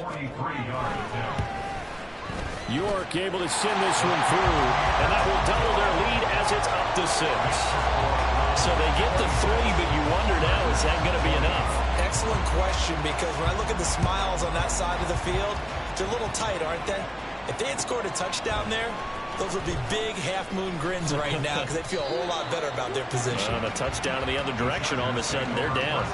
A: York able to send this one through, and that will double their lead as it's up to 6. So they get the 3, but you wonder now, is that going to be enough?
B: Excellent question, because when I look at the smiles on that side of the field, they're a little tight, aren't they? If they had scored a touchdown there, those would be big half-moon grins right now because they'd feel a whole lot better about their position.
A: On a touchdown in the other direction, all of a sudden they're down.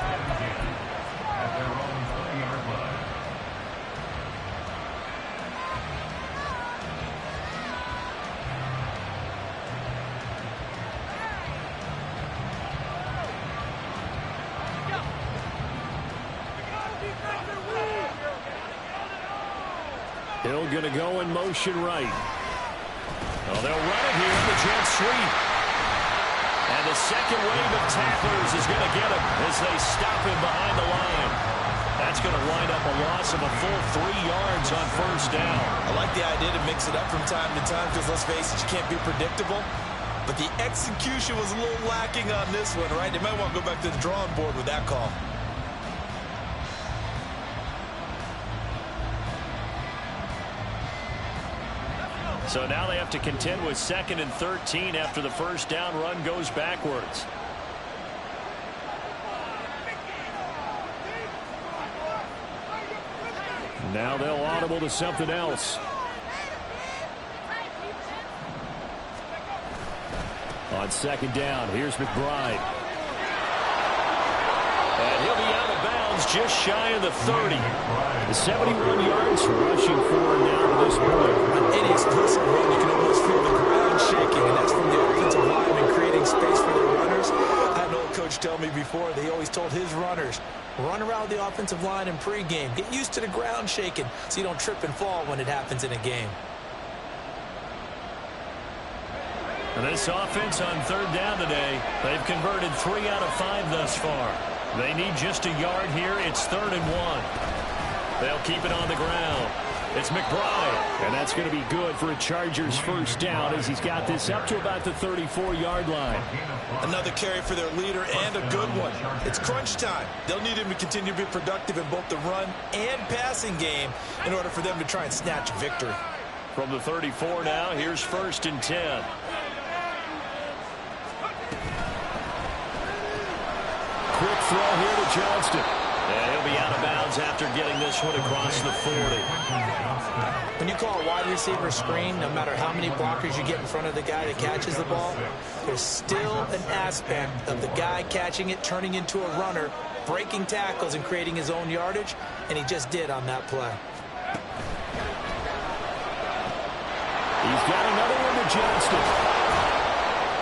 A: Hill going to go in motion right. Oh, they'll run it here in the jet sweep. And the second wave of tacklers is going to get him as they stop him behind the line. That's going to wind up a loss of a full 3 yards on first down.
B: I like the idea to mix it up from time to time because, let's face it, you can't be predictable. But the execution was a little lacking on this one, right? They might want to go back to the drawing board with that call.
A: So now they have to contend with 2nd and 13 after the first down run goes backwards. Now they'll audible to something else. On 2nd down, here's McBride. And he'll be out of bounds just shy of the 30. The 71 yards rushing forward now to this point.
B: Any explosive run, you can almost feel the ground shaking, and that's from the offensive lineman creating space for their runners. I had an old coach tell me before, they always told his runners, run around the offensive line in pregame. Get used to the ground shaking so you don't trip and fall when it happens in a game.
A: And this offense on 3rd down today, they've converted 3 out of 5 thus far. They need just a yard here. It's 3rd and 1. They'll keep it on the ground. It's McBride. And that's going to be good for a Chargers first down as he's got this up to about the 34-yard line.
B: Another carry for their leader and a good one. It's crunch time. They'll need him to continue to be productive in both the run and passing game in order for them to try and snatch a victory.
A: From the 34 now, here's 1st and 10. Quick throw here to Johnston. And he'll be out of bounds after getting this one across the 40.
B: When you call a wide receiver screen, no matter how many blockers you get in front of the guy that catches the ball, there's still an aspect of the guy catching it, turning into a runner, breaking tackles and creating his own yardage, and he just did on that play.
A: He's got another one to Johnston.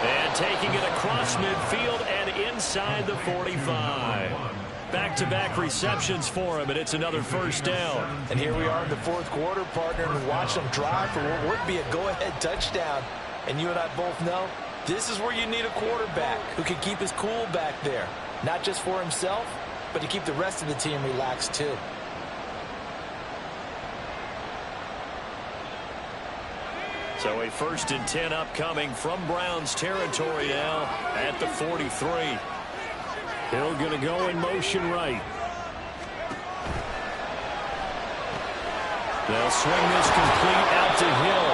A: And taking it across midfield and inside the 45. Back-to-back receptions for him, and it's another first down.
C: And here we are in the 4th quarter, partner, and watch them drive for what would be a go-ahead touchdown. And you and I both know this is where you need a quarterback who can keep his cool back there. Not just for himself, but to keep the rest of the team relaxed too.
A: So a 1st and 10 upcoming from Browns territory now at the 43. Hill going to go in motion right. They'll swing this complete out to Hill.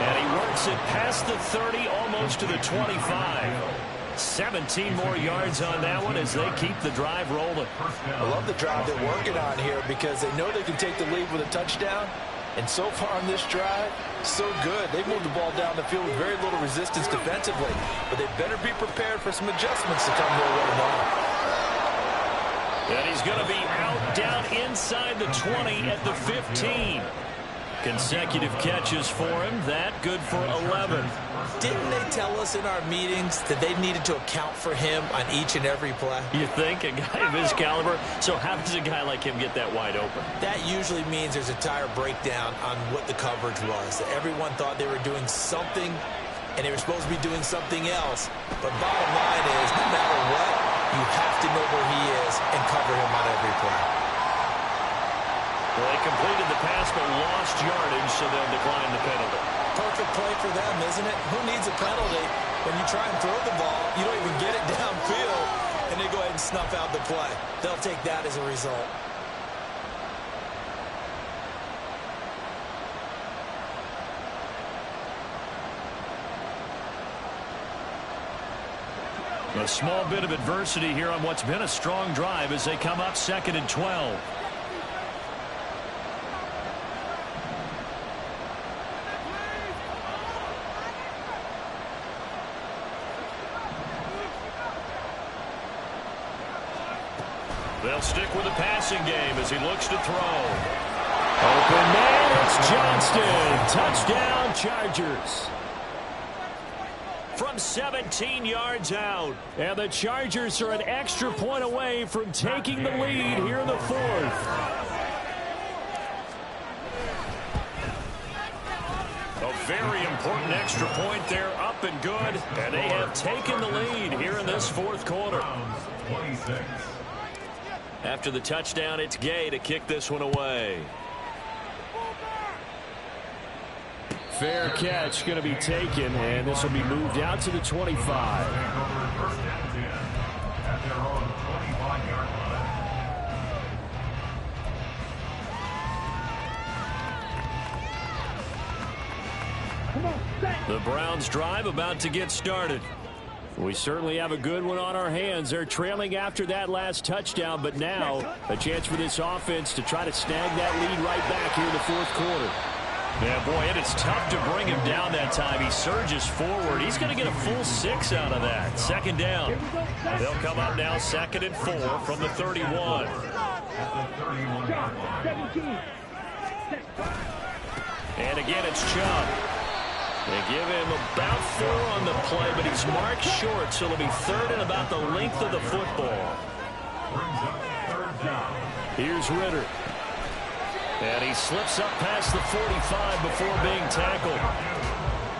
A: And he works it past the 30, almost to the 25. 17 more yards on that one as they keep the drive rolling.
C: I love the drive they're working on here because they know they can take the lead with a touchdown. And so far on this drive, so good. They moved the ball down the field with very little resistance defensively. But they better be prepared for some adjustments to come their way now.
A: And he's going to be out down inside the 20 at the 15. Consecutive catches for him. That good for 11.
B: Didn't they tell us in our meetings that they needed to account for him on each and every play?
A: You think? A guy of his caliber? So how does a guy like him get that wide open?
B: That usually means there's a entire breakdown on what the coverage was. Everyone thought they were doing something, and they were supposed to be doing something else. But bottom line is, no matter what, you have to know where he is and cover him on every play.
A: Well, they completed the pass but lost yardage, so they'll decline the penalty.
B: Perfect play for them, isn't it? Who needs a penalty when you try and throw the ball, you don't even get it downfield, and they go ahead and snuff out the play. They'll take that as a result.
A: A small bit of adversity here on what's been a strong drive as they come up 2nd and 12. They'll stick with the passing game as he looks to throw. Open man, it's Johnston. Touchdown, Chargers. From 17 yards out. And the Chargers are an extra point away from taking the lead here in the 4th. A very important extra point there, up and good. And they have taken the lead here in this 4th quarter.
F: 26.
A: After the touchdown, it's Gay to kick this one away. Fair catch going to be taken, and this will be moved out to the 25. The Browns drive about to get started. We certainly have a good one on our hands. They're trailing after that last touchdown, but now a chance for this offense to try to snag that lead right back here in the fourth quarter. Yeah, boy, it is tough to bring him down that time. He surges forward. He's going to get a full 6 out of that. Second down. They'll come up now 2nd and 4 from the 31. And again, it's Chubb. They give him about 4 on the play, but he's marked short, so it'll be 3rd and about the length of the football. Here's Ritter. And he slips up past the 45 before being tackled.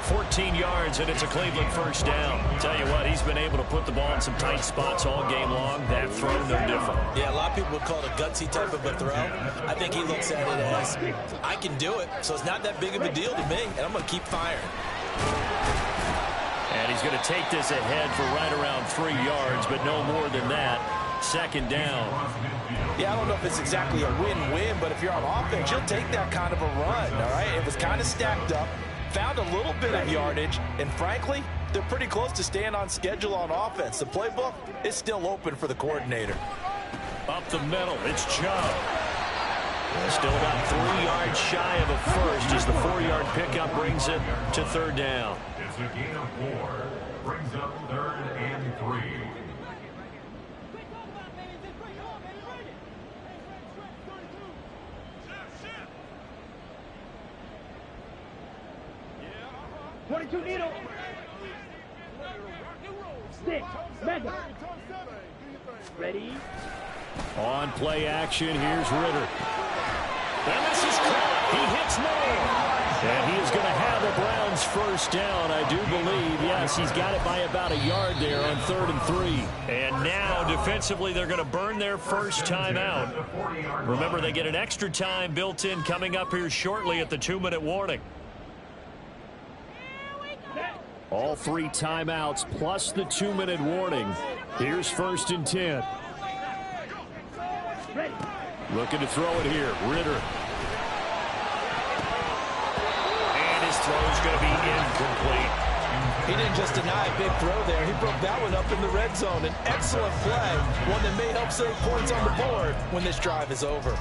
A: 14 yards, and it's a Cleveland first down. Tell you what, he's been able to put the ball in some tight spots all game long. That throw, no different.
B: Yeah, a lot of people would call it a gutsy type of a throw. I think he looks at it as, I can do it, so it's not that big of a deal to me, and I'm going to keep firing.
A: And he's going to take this ahead for right around 3 yards, but no more than that. Second down.
C: Yeah, I don't know if it's exactly a win-win, but if you're on offense, you'll take that kind of a run, all right? It was kind of stacked up, found a little bit of yardage, and frankly, they're pretty close to staying on schedule on offense. The playbook is still open for the coordinator.
A: Up the middle, it's Chubb. Still about 3 yards shy of a first as the 4-yard pickup brings it to 3rd down.
F: It's a gain of 4. Brings up 3rd and 3.
E: Needle. 6. Madden. Ready.
A: On play action, here's Ritter. And this is caught. He hits more. And he is going to have the Browns first down, I do believe. Yes, he's got it by about a yard there on 3rd and 3. And now, defensively, they're going to burn their first time out. Remember, they get an extra time built in coming up here shortly at the 2-minute warning. All 3 timeouts plus the 2-minute warning. Here's 1st and 10. Looking to throw it here. Ritter. And his throw is going to be incomplete.
C: He didn't just deny a big throw there. He broke that one up in the red zone. An excellent play, one that may help save points on the board when this drive is over.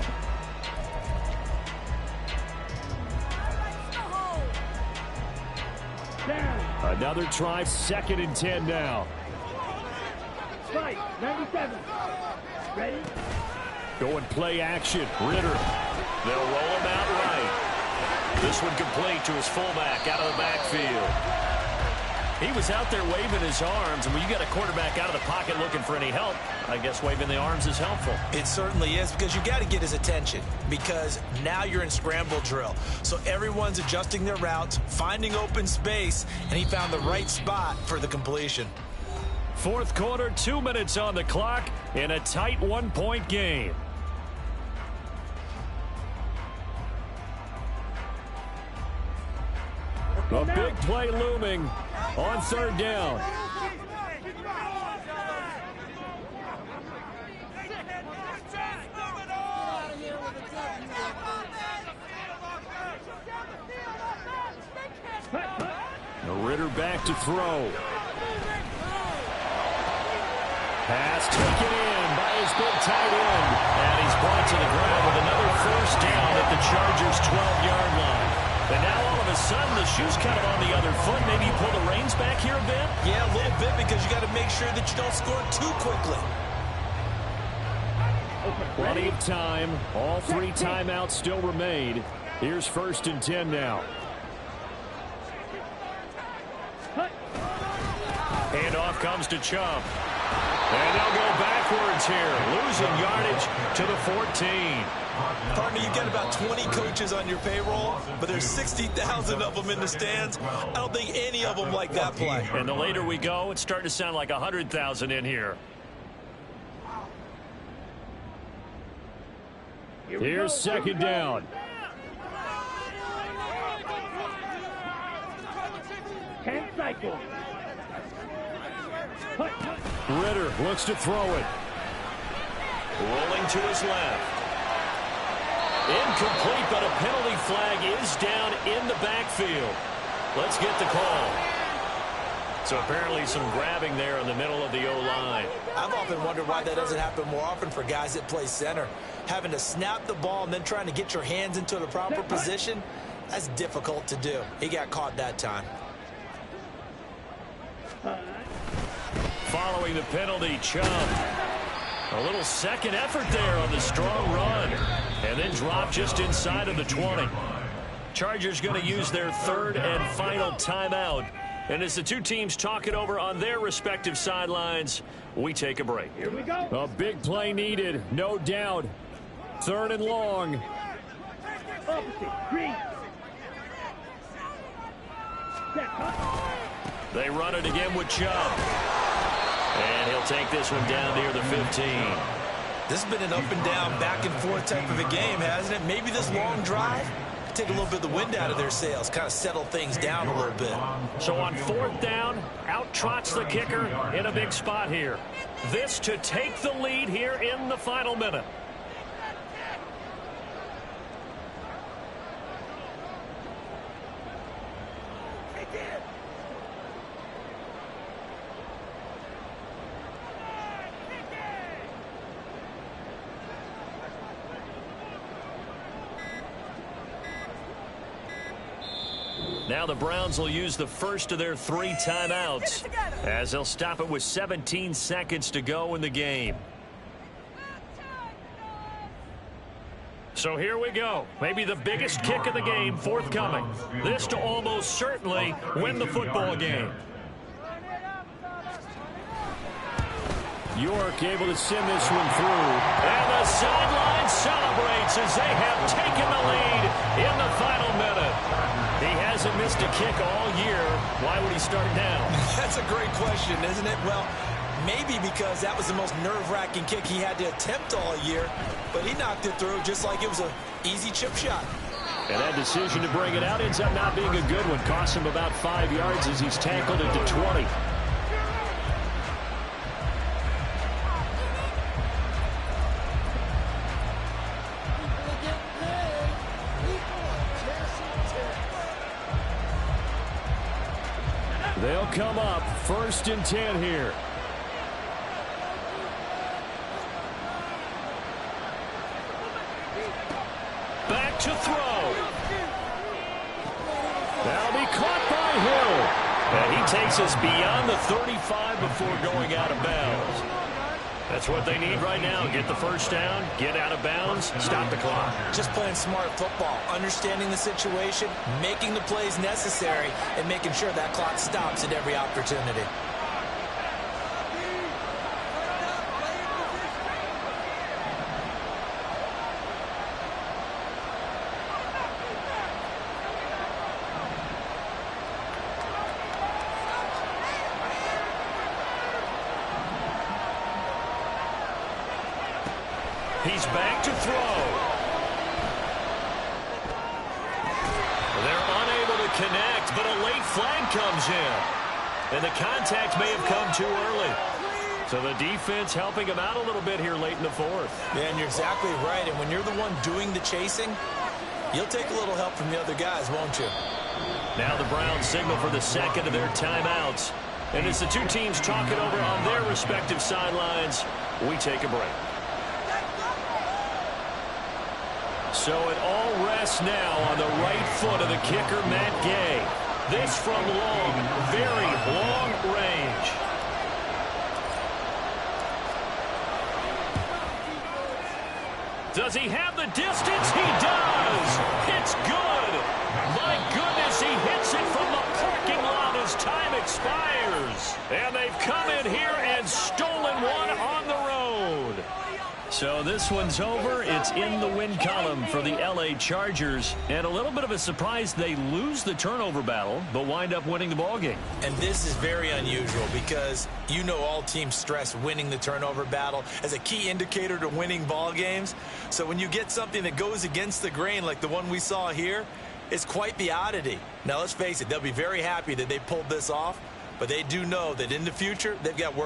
A: Another try, 2nd and 10 now.
E: Right, 97. Ready?
A: Going play action. Ritter. They'll roll him out right. This one complete to his fullback out of the backfield. He was out there waving his arms, and when you got a quarterback out of the pocket looking for any help, I guess waving the arms is helpful.
B: It certainly is, because you got to get his attention, because now you're in scramble drill. So everyone's adjusting their routes, finding open space, and he found the right spot for the completion.
A: Fourth quarter, 2 minutes on the clock in a tight 1-point game. A big play looming on 3rd down. Ritter back to throw. Pass taken in by his big tight end. And he's brought to the ground with another first down at the Chargers' 12-yard line. And now all of a sudden the shoe's kind of on the other foot. Maybe you pull the reins back here a bit?
B: Yeah, a little bit, because you got to make sure that you don't score too quickly.
A: Plenty of time. All 3 timeouts still remain. Here's 1st and 10 now. Handoff comes to Chubb. And they'll go backwards here, losing yardage to the 14.
B: Partner, you've got about 20 coaches on your payroll, but there's 60,000 of them in the stands. I don't think any of them like that play.
A: And the later we go, it's starting to sound like 100,000 in here. Here's second down.
E: 10 cycles.
A: Ritter looks to throw it.
D: Rolling to his left. Incomplete, but a penalty flag is down in the backfield. Let's get the call. So apparently some grabbing there in the middle of the O-line.
B: I've often wondered why that doesn't happen more often for guys that play center. Having to snap the ball and then trying to get your hands into the proper position, that's difficult to do. He got caught that time.
D: Following the penalty, Chubb. A little second effort there on the strong run. And then drop just inside of the 20. Chargers going to use their third and final timeout. And as the two teams talk it over on their respective sidelines, we take a break.
E: Here we go.
A: A big play needed, no doubt. Third and long.
E: Opposite. Green. Set. Huh?
D: They run it again with Chubb. And he'll take this one down near the 15.
B: This has been an up and down, back and forth type of a game, hasn't it? Maybe this long drive take a little bit of the wind out of their sails, kind of settle things down a little bit.
D: So on fourth down, out trots the kicker in a big spot here. This to take the lead here in the final minute. Now the Browns will use the first of their 3 timeouts as they'll stop it with 17 seconds to go in the game. So here we go. Maybe the biggest kick of the game forthcoming. This to almost certainly win the football game.
A: York able to send this one through.
D: And the sideline celebrates as they have taken the lead in the final minute. He hasn't missed a kick all year. Why would he start now?
B: That's a great question, isn't it? Well, maybe because that was the most nerve-wracking kick he had to attempt all year, but he knocked it through just like it was an easy chip shot.
A: And that decision to bring it out ends up not being a good one. Cost him about 5 yards as he's tackled it to 20. They'll come up 1st and 10 here.
D: Back to throw.
A: That'll be caught by Hill.
D: And he takes us beyond the 35 before going out of bounds. That's what they need right now. Get the first down, get out of bounds, stop the clock.
B: Just playing smart football, understanding the situation, making the plays necessary, and making sure that clock stops at every opportunity.
D: He's back to throw. They're unable to connect, but a late flag comes in. And the contact may have come too early. So the defense helping him out a little bit here late in the 4th.
B: Yeah, and you're exactly right. And when you're the one doing the chasing, you'll take a little help from the other guys, won't you?
D: Now the Browns signal for the second of their timeouts. And as the two teams talk it over on their respective sidelines, we take a break. So it all rests now on the right foot of the kicker, Matt Gay. This from long, very long range. Does he have the distance? He does. It's good. My goodness, he hits it from the parking lot as time expires. And they've come in here and stolen one on the road. So this one's over. It's in the win column for the LA Chargers. And a little bit of a surprise, they lose the turnover battle, but wind up winning the ballgame.
B: And this is very unusual because you know all teams stress winning the turnover battle as a key indicator to winning ball games. So when you get something that goes against the grain like the one we saw here, it's quite the oddity. Now, let's face it, they'll be very happy that they pulled this off, but they do know that in the future, they've got work